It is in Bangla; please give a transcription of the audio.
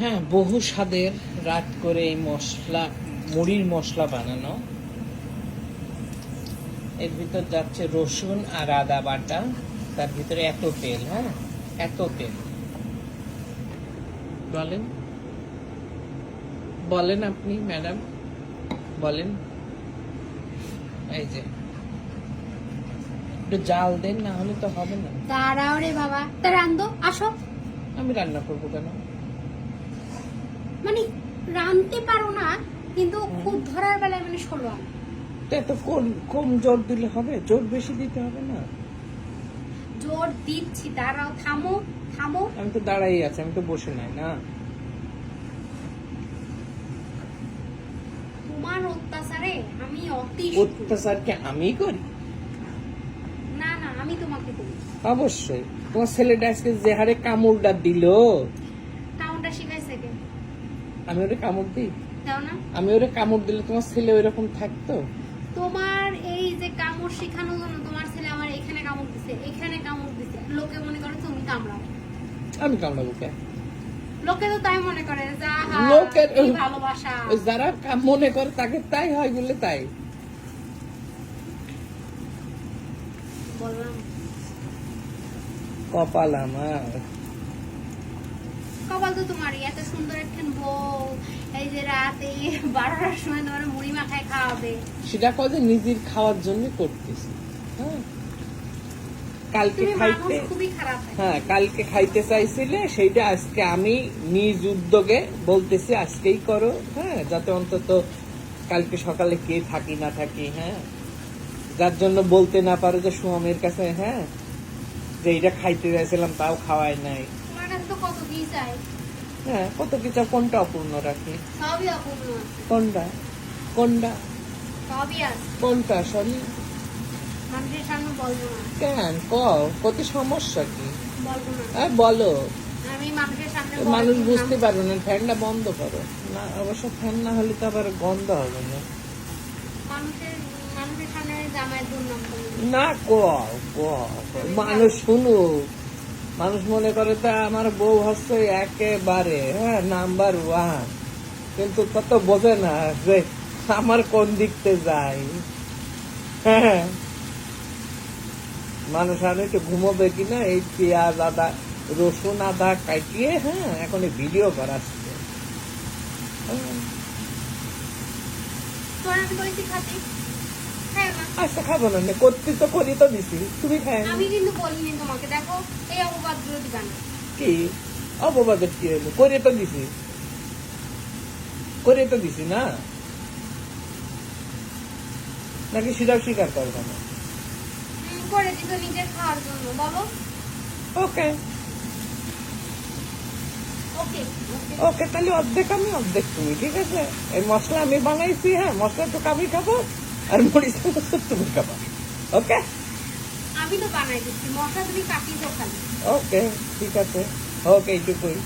হ্যাঁ, বহু স্বাদের রাত করে এই মশলা, মুড়ির মশলা বানানো। এর ভিতর যাচ্ছে রসুন আর আদা বাটা, তার ভিতরে এত তেল। হ্যাঁ, এত তেল। বলেন বলেন আপনি ম্যাডাম, বলেন। এই যে একটু জাল দেন, না হলে তো হবে না। দাঁড়াও রে বাবা, তা রান্ধো, আসো। আমি রান্না করবো কেন? মানে রাঁধতে পারো না, কিন্তু খুব ধরার বেলায় মানে ষোলো আনা। তো এত কম জোর দিলে হবে? জোর বেশি দিতে হবে না। জোর দিচ্ছি, দাঁড়াও, থামো থামো। আমি তো দাঁড়াই আছি, আমি তো বসে নাই না। তোমার অত্যাচারে আমি অত্যাচারকে আমি করি? না না, আমি তোমাকে করি। অবশ্যই। তোমার ছেলেটা আজকে যে হারে কামড়টা দিল। কাউন্টা শিখাইছে কে? আমি ওরে কামড় দিই? দাও না। আমি ওরে কামড় দিলে তোমার ছেলে ওই রকম থাকতো? তোমার এই যে কামড় শিখানোর জন্য তোমার ছেলে আমার এখানে কামড় দিছে, এখানে কামড় দিছে, লোকে মনে করে তুমি কামড়াও। আমি কামড়াবো কে? লোকে তো তাই মনে করে, যা লোকের কি ভালোবাসা। যারা মনে করে তাকে তাই হয় বলে তাই বললাম। কপাল আমার। কপাল তো তোমারই, এত সুন্দর একখান বউ, এই যে রাতে 12টার সময় তোমার মুড়ি মাখায় খাওয়াবে। সেটা কবে নিজের খাওয়ার জন্য করতেছি। হ্যাঁ, কালকে তুমি খাইতে, মানুষ খুবই খারাপ। হ্যাঁ কালকে খাইতে চাইছিলে, সেইটা আজকে আমি নিজ উদ্যোগে বলতেছি আজকেই করো। হ্যাঁ, যাতে অন্তত কালকে সকালে কে থাকি না থাকি। হ্যাঁ, যার জন্য বলতে না পারো যে সুয়ামের কাছে, হ্যাঁ যে এইটা খাইতে চাইছিলাম তাও খাওয়াই নাই। তোমার কাছে তো কত কি চাই। হ্যাঁ, কত কিছু। কোনটা অপূর্ণ রাখি? সবই অপূর্ণ আছে। কোনটা কোনটা সবই আছে। কোনটা সরি? মানুষের সামনে বলবো না। কেন কত সমস্যা কি? বলবো না। বলো। আমি মানুষের সামনে মানুষ বলবো বুঝতে না। পারবে না। ফ্যানটা বন্ধ করো না। অবশ্য ফ্যান না হলে তো আবার গন্ধ হবে না। মানুষের সামনে জামাইয়ের দুর্নাম করবো না, মানুষ শুনুক। মানুষ মনে করে তা আমার বউ হচ্ছে একেবারে, হ্যাঁ, নাম্বার 1, কিন্তু কত বোঝে না যে আমার কোন দিকতে যাই। হ্যাঁ, মানুষ আর একটু ঘুমোবে কিনা এই পেঁয়াজ আদা রসুন আদা কাটিয়ে, হ্যাঁ এখন ভিডিও করাচ্ছে। তোর আমি বলেছি খাতে, খাই না। আচ্ছা, খাবো না, করতে তো করি তো দিছি, তুমি খাই না। আমি কিন্তু বলিনি তোমাকে, দেখো এই অপবাদ গুলো দিবা না। কি অপবাদের কি হলো? করে তো দিছি, করে তো দিছি না, নাকি সেটাও স্বীকার করবো না? করে দিত নিজের খাওয়ার জন্য, বলো। ওকে ওকে ওকে, তাহলে অর্ধেক আমি অর্ধেক তুমি, ঠিক আছে? এই মশলা আমি বানাইছি, হ্যাঁ মশলা তো আমি খাবো, আর মরিচ তুমি খাবো। ওকে, আমি তো বানাই দিচ্ছি, মশলা তুমি কাটিয়েছো খালি। ওকে ঠিক আছে, ওকে এইটুকুই।